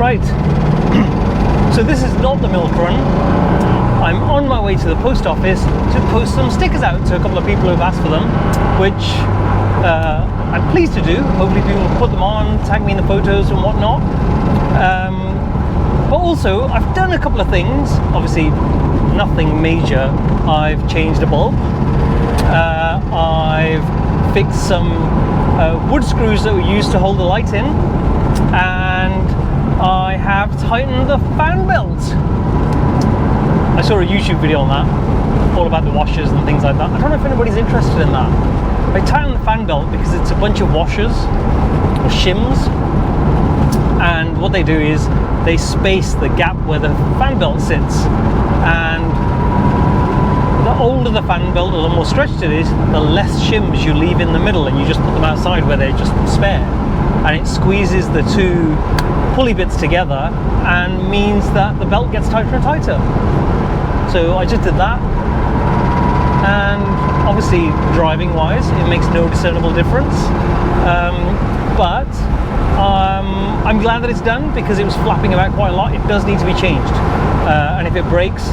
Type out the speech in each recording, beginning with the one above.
Right, so this is not the milk run. I'm on my way to the post office to post some stickers out to a couple of people who've asked for them, which I'm pleased to do. Hopefully people will put them on, tag me in the photos and whatnot. But also, I've done a couple of things. Obviously, nothing major. I've changed a bulb. I've fixed some wood screws that were used to hold the light in, and I have tightened the fan belt. I saw a YouTube video on that, all about the washers and things like that. I don't know if anybody's interested in that. I tighten the fan belt because it's a bunch of washers or shims, and what they do is they space the gap where the fan belt sits, and the older the fan belt or the more stretched it is, the less shims you leave in the middle, and you just put them outside where they're just spare, and it squeezes the two pulley bits together and means that the belt gets tighter and tighter. So I just did that, and obviously driving wise it makes no discernible difference, but I'm glad that it's done because it was flapping about quite a lot. It does need to be changed, and if it breaks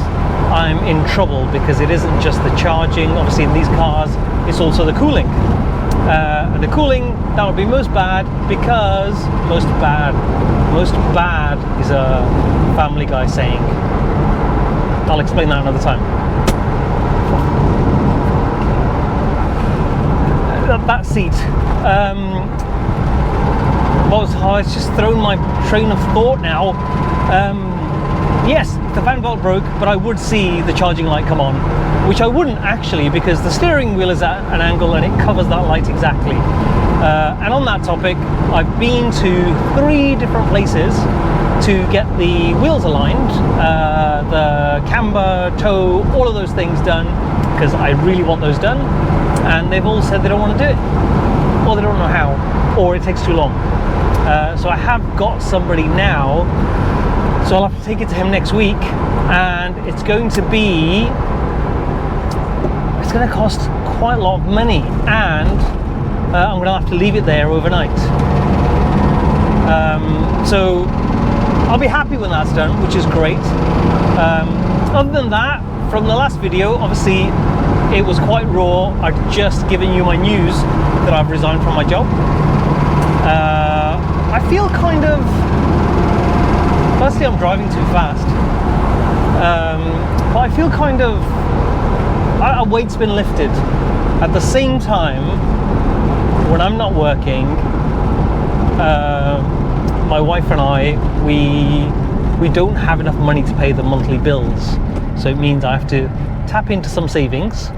I'm in trouble because it isn't just the charging. Obviously in these cars it's also the cooling, and the cooling, that would be most bad because most bad is a Family Guy saying. I'll explain that another time. That seat, it's just thrown my train of thought now. Yes, the fan belt broke, but I would see the charging light come on, which I wouldn't actually because the steering wheel is at an angle and it covers that light exactly. And on that topic, I've been to 3 different places to get the wheels aligned, the camber, toe, all of those things done, because I really want those done, and they've all said they don't want to do it, or they don't know how, or it takes too long. So I have got somebody now, so I'll have to take it to him next week, and it's going to cost quite a lot of money, and I'm going to have to leave it there overnight. So I'll be happy when that's done, which is great. Other than that, from the last video, obviously it was quite raw. I'd just given you my news that I've resigned from my job. I feel kind of, firstly I'm driving too fast, but I feel kind of, a weight's been lifted. At the same time, when I'm not working, my wife and I, we don't have enough money to pay the monthly bills, so it means I have to tap into some savings,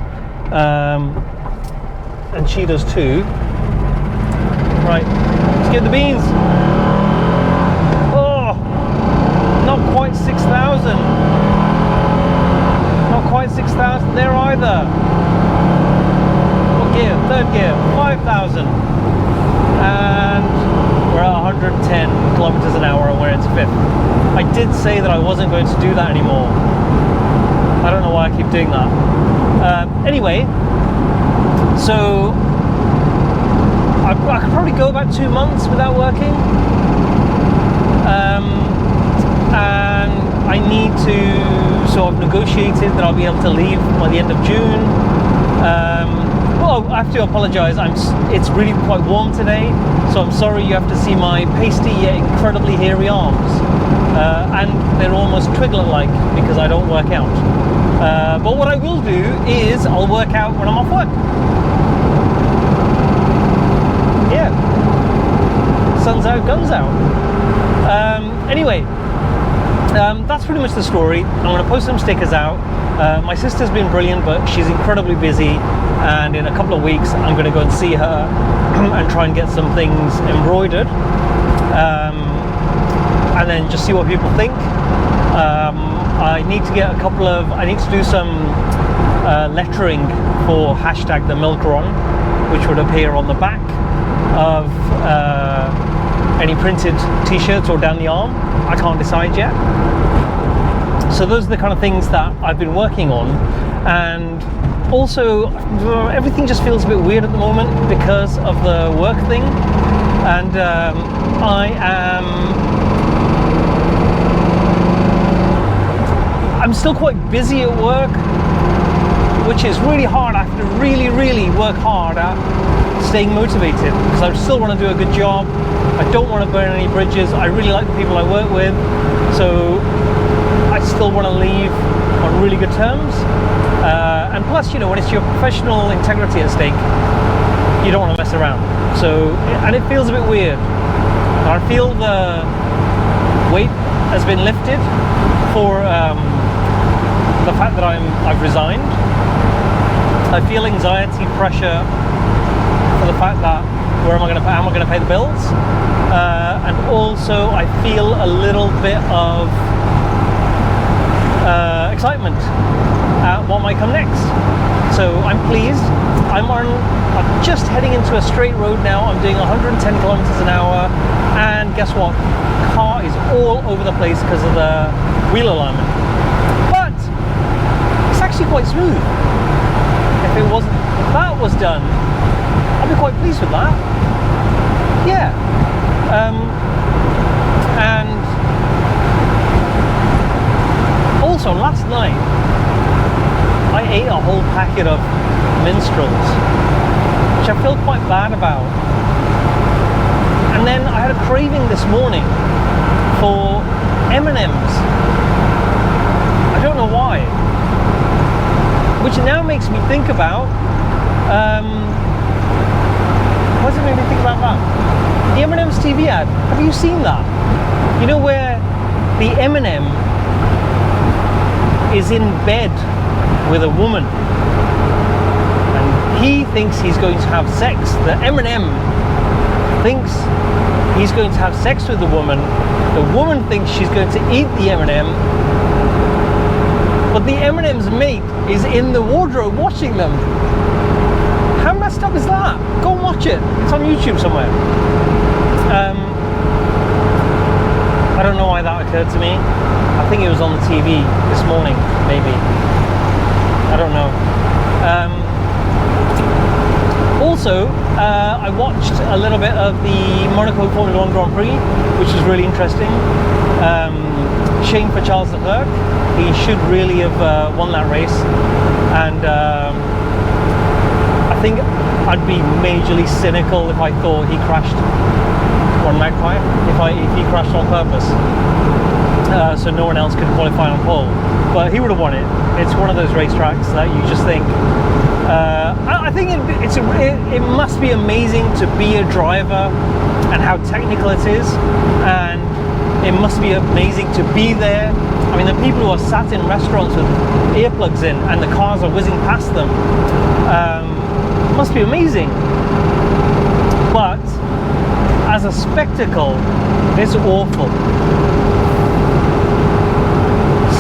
and she does too. Right, let's get the beans. Oh, not quite 6,000. Not quite 6,000 there either. What gear? 3rd gear, 5,000. And we're at 110 kilometers an hour and we're into 5th. I did say that I wasn't going to do that anymore. I don't know why I keep doing that. Anyway, so I could probably go about 2 months without working, and I need to, so I've negotiated that I'll be able to leave by the end of June. Well, I have to apologise, it's really quite warm today, so I'm sorry you have to see my pasty yet incredibly hairy arms, and they're almost twiglet-like because I don't work out. But what I will do is I'll work out when I'm off work. Yeah, sun's out, guns out. Anyway, that's pretty much the story. I'm going to post some stickers out. My sister's been brilliant, but she's incredibly busy, and in a couple of weeks I'm going to go and see her and try and get some things embroidered, and then just see what people think. I need to get I need to do some lettering for #TheMilkRun, which would appear on the back of any printed t-shirts or down the arm. I can't decide yet. So those are the kind of things that I've been working on, and also everything just feels a bit weird at the moment because of the work thing, and I am I'm still quite busy at work, which is really hard. I have to really work hard at staying motivated, because I still want to do a good job. I don't want to burn any bridges. I really like the people I work with, so I still want to leave on really good terms. And plus, when it's your professional integrity at stake, you don't want to mess around. So, and it feels a bit weird. I feel the weight has been lifted for the fact that I've resigned. I feel anxiety, pressure for the fact that how am I going to pay the bills? And also I feel a little bit of excitement at what might come next. So I'm pleased. I'm just heading into a straight road now. I'm doing 110 kilometers an hour, and guess what? The car is all over the place because of the wheel alignment. But it's actually quite smooth. If that was done, I'd be quite pleased with that. Yeah. And also last night I ate a whole packet of minstrels, which I feel quite bad about. And then I had a craving this morning for M&Ms. I don't know why. Which now makes me think about, what does it make me think about that? The M&M's TV ad. Have you seen that? You know where the M&M is in bed with a woman, and he thinks he's going to have sex. The M&M thinks he's going to have sex with the woman. The woman thinks she's going to eat the M&M, but the M&M's mate is in the wardrobe watching them. How messed up is that? Go and watch it. It's on YouTube somewhere. I don't know why that occurred to me. I think it was on the TV this morning, maybe. I don't know. Also, I watched a little bit of the Monaco Formula 1 Grand Prix, which was really interesting. Shame for Charles Leclerc. He should really have won that race. And I think I'd be majorly cynical if I thought he crashed on Magpie, if he crashed on purpose, so no one else could qualify on pole. But he would have won it. It's one of those racetracks that you just think. I think it must be amazing to be a driver and how technical it is, and it must be amazing to be there. I mean, the people who are sat in restaurants with earplugs in and the cars are whizzing past them, must be amazing. But as a spectacle, it's awful.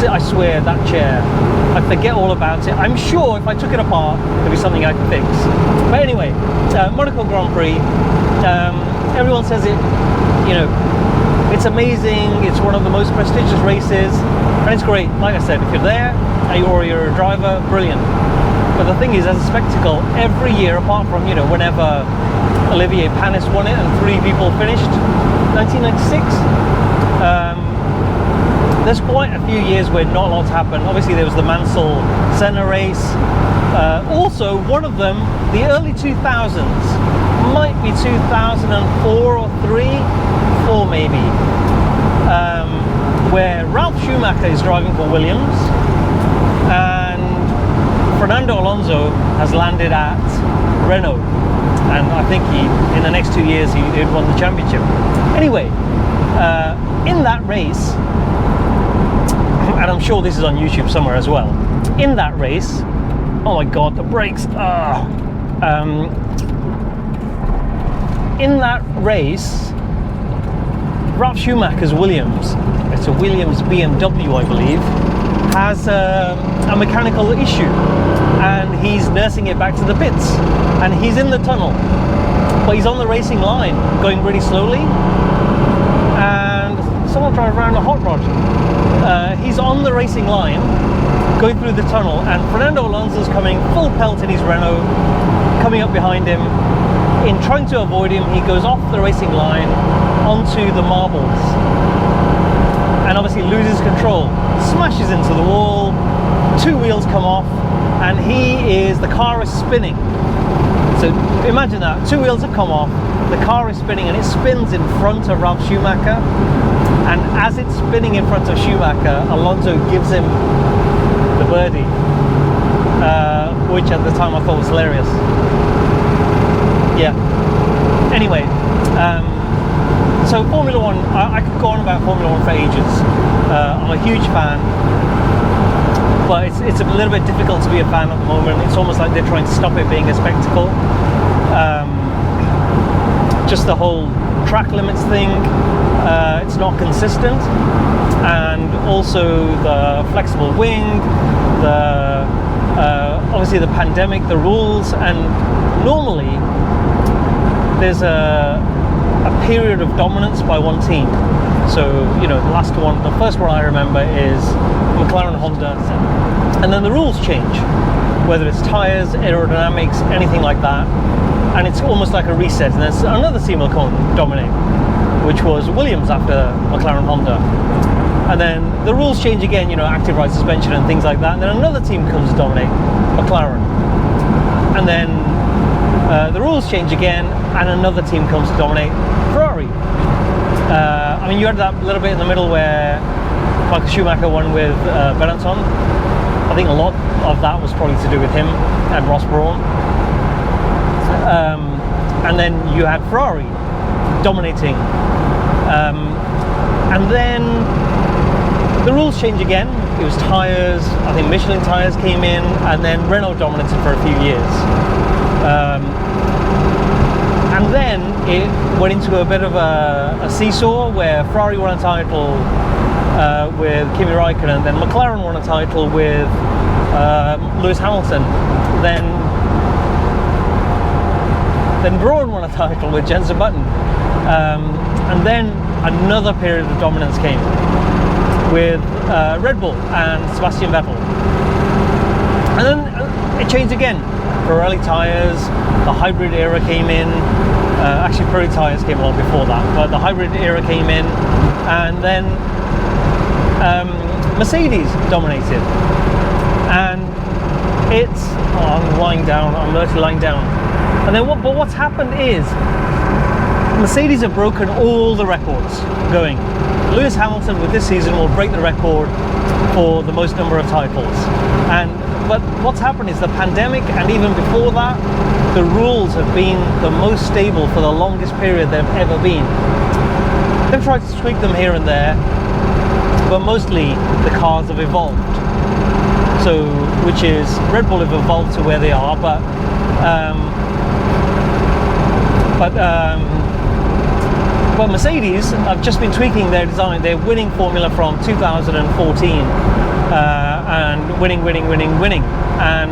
I swear, that chair, I forget all about it. I'm sure if I took it apart, there'd be something I could fix. But anyway, Monaco Grand Prix, everyone says it, it's amazing, it's one of the most prestigious races, and it's great. Like I said, if you're there, or you're a driver, brilliant. But the thing is, as a spectacle, every year, apart from, whenever Olivier Panis won it and 3 people finished, 1996, there's quite a few years where not a lot's happened. Obviously, there was the Mansell-Senna race. Also, one of them, the early 2000s, might be 2004 or 4 maybe, where Ralf Schumacher is driving for Williams, and Fernando Alonso has landed at Renault, and I think in the next 2 years he'd won the championship. Anyway, in that race, and I'm sure this is on YouTube somewhere as well, in that race, oh my god, the brakes, in that race, Ralf Schumacher's Williams, it's a Williams BMW I believe, has a mechanical issue, and he's nursing it back to the pits, and he's in the tunnel, but he's on the racing line going really slowly, and someone drive around a hot rod. He's on the racing line going through the tunnel, and Fernando Alonso's coming full pelt in his Renault, coming up behind him. In trying to avoid him, he goes off the racing line onto the marbles, and obviously basically loses control, smashes into the wall, 2 wheels come off, and the car is spinning. So imagine that, 2 wheels have come off, the car is spinning, and it spins in front of Ralf Schumacher. And as it's spinning in front of Schumacher, Alonso gives him the birdie, which at the time I thought was hilarious. Yeah. Anyway, so Formula One, I could go on about Formula One for ages. I'm a huge fan, but it's a little bit difficult to be a fan at the moment. It's almost like they're trying to stop it being a spectacle. Just the whole track limits thing, it's not consistent, and also the flexible wing, obviously the pandemic, the rules, and normally there's a period of dominance by one team. So, you know, the first one I remember is McLaren Honda, and then the rules change, whether it's tyres, aerodynamics, anything like that, and it's almost like a reset, and there's another team will come and dominate, which was Williams after McLaren Honda. And then the rules change again, you know, active ride suspension and things like that, and then another team comes to dominate, McLaren. And then the rules change again, and another team comes to dominate, Ferrari. I mean, you had that little bit in the middle where Michael Schumacher won with Benetton. I think a lot of that was probably to do with him and Ross Brawn. And then you had Ferrari dominating. And then the rules change again. It was tyres, I think Michelin tyres came in, and then Renault dominated for a few years. And then it went into a bit of a seesaw where Ferrari won a title with Kimi Raikkonen, and then McLaren won a title with Lewis Hamilton. Then Brawn won a title with Jenson Button. And then another period of dominance came with Red Bull and Sebastian Vettel. And then it changed again. Pirelli tyres, the hybrid era came in. Actually, Pirelli tyres came along before that, but the hybrid era came in. And then Mercedes dominated. And I'm lying down, I'm literally lying down. And then what's happened is Mercedes have broken all the records going. Lewis Hamilton with this season will break the record for the most number of titles. But what's happened is the pandemic, and even before that, the rules have been the most stable for the longest period they've ever been. They've tried to tweak them here and there, but mostly the cars have evolved. So, which is Red Bull have evolved to where they are, but Mercedes have just been tweaking their design. They're winning Formula from 2014 and winning. And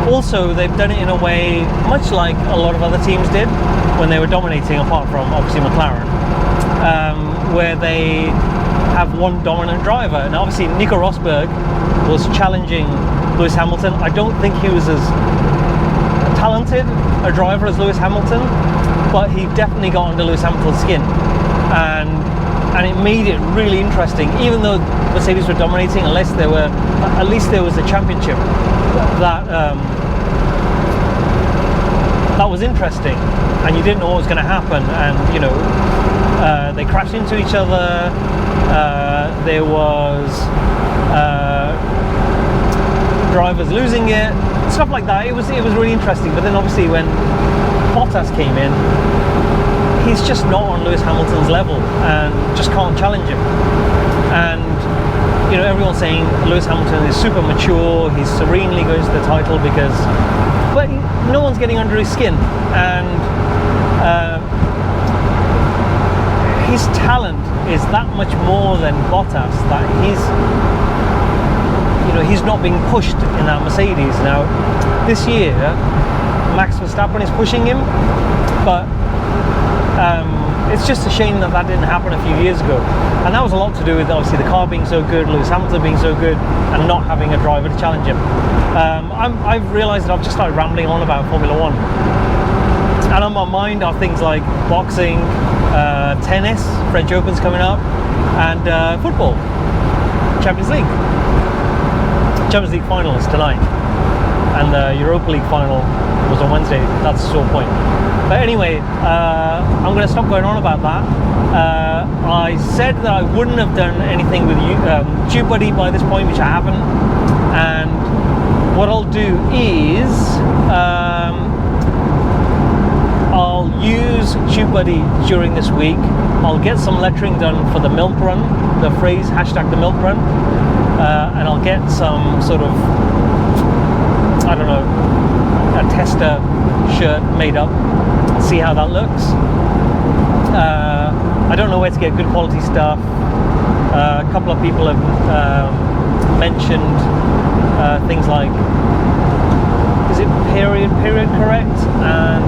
also they've done it in a way much like a lot of other teams did when they were dominating, apart from obviously McLaren, where they have one dominant driver. And obviously Nico Rosberg was challenging Lewis Hamilton. I don't think he was as talented a driver as Lewis Hamilton, but he definitely got under Lewis Hamilton's skin, and it made it really interesting. Even though Mercedes were dominating, at least there was a championship that was interesting, and you didn't know what was going to happen. And you know, they crashed into each other. There was drivers losing it, stuff like that. It was really interesting. But then obviously when Bottas came in, he's just not on Lewis Hamilton's level and just can't challenge him. And you know, everyone's saying Lewis Hamilton is super mature, he's serenely going to the title but no one's getting under his skin, and his talent is that much more than Bottas that he's not being pushed in that Mercedes. Now this year Max Verstappen is pushing him, but it's just a shame that didn't happen a few years ago, and that was a lot to do with obviously the car being so good, Lewis Hamilton being so good, and not having a driver to challenge him. I've realised that I've just started rambling on about Formula One, and on my mind are things like boxing, tennis, French Open's coming up, and football. Champions League. Champions League final is tonight, and the Europa League final was on Wednesday. That's the sore point. But anyway, I'm going to stop going on about that. I said that I wouldn't have done anything with TubeBuddy by this point, which I haven't. And what I'll do is I'll use TubeBuddy during this week. I'll get some lettering done for the milk run, the phrase hashtag the milk run, and I'll get some sort of, I don't know, a tester shirt made up, see how that looks. I don't know where to get good quality stuff. A couple of people have mentioned things like, is it period correct? And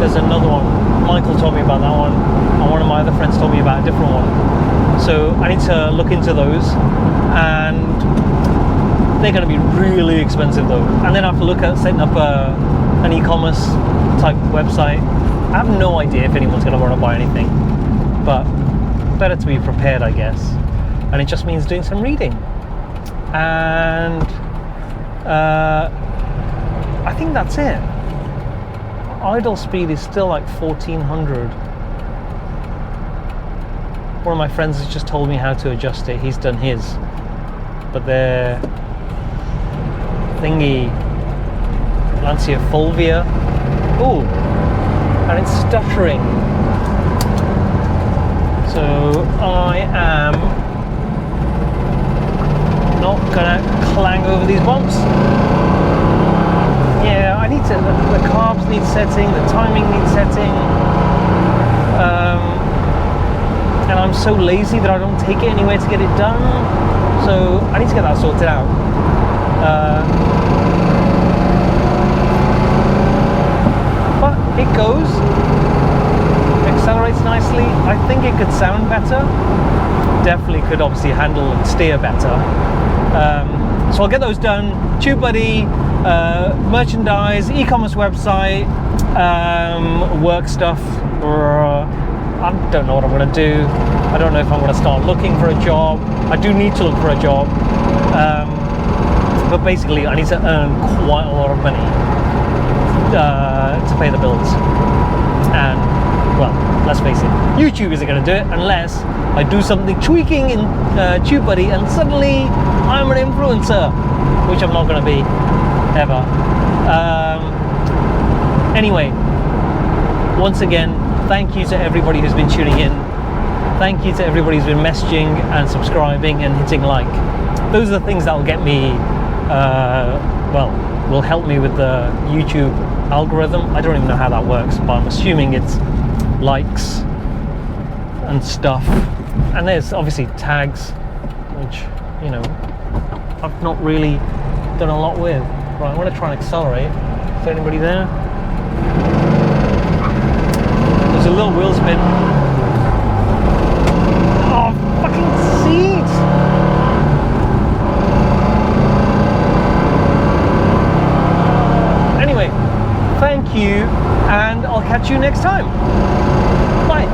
there's another one. Michael told me about that one, and one of my other friends told me about a different one. So I need to look into those, and they're going to be really expensive though. And then I have to look at setting up an e-commerce type website. I have no idea if anyone's going to want to buy anything, but better to be prepared, I guess. And it just means doing some reading. And I think that's it. Idle speed is still like 1400. One of my friends has just told me how to adjust it. He's done his, but the thingy, Lancia Fulvia, ooh, and it's stuttering. So I am not gonna clang over these bumps. Yeah, I need to, the carbs need setting, the timing needs setting, and I'm so lazy that I don't take it anywhere to get it done, so I need to get that sorted out. But it goes, accelerates nicely. I think it could sound better, definitely could obviously handle and steer better. So I'll get those done. TubeBuddy, merchandise, e-commerce website, work stuff. I don't know what I'm going to do. I don't know if I'm going to start looking for a job. I do need to look for a job, but basically I need to earn quite a lot of money to pay the bills. And well, let's face it, YouTube isn't going to do it unless I do something tweaking in TubeBuddy, and suddenly I'm an influencer, which I'm not going to be ever. Anyway, once again, thank you to everybody who's been tuning in. Thank you to everybody who's been messaging and subscribing and hitting like. Those are the things that will get me, will help me with the YouTube algorithm. I don't even know how that works, but I'm assuming it's likes and stuff. And there's obviously tags, which, you know, I've not really done a lot with. Right, I'm going to try and accelerate. Is there anybody there? There's a little wheel spin. Oh, fucking seats! Anyway, thank you, and I'll catch you next time. Bye.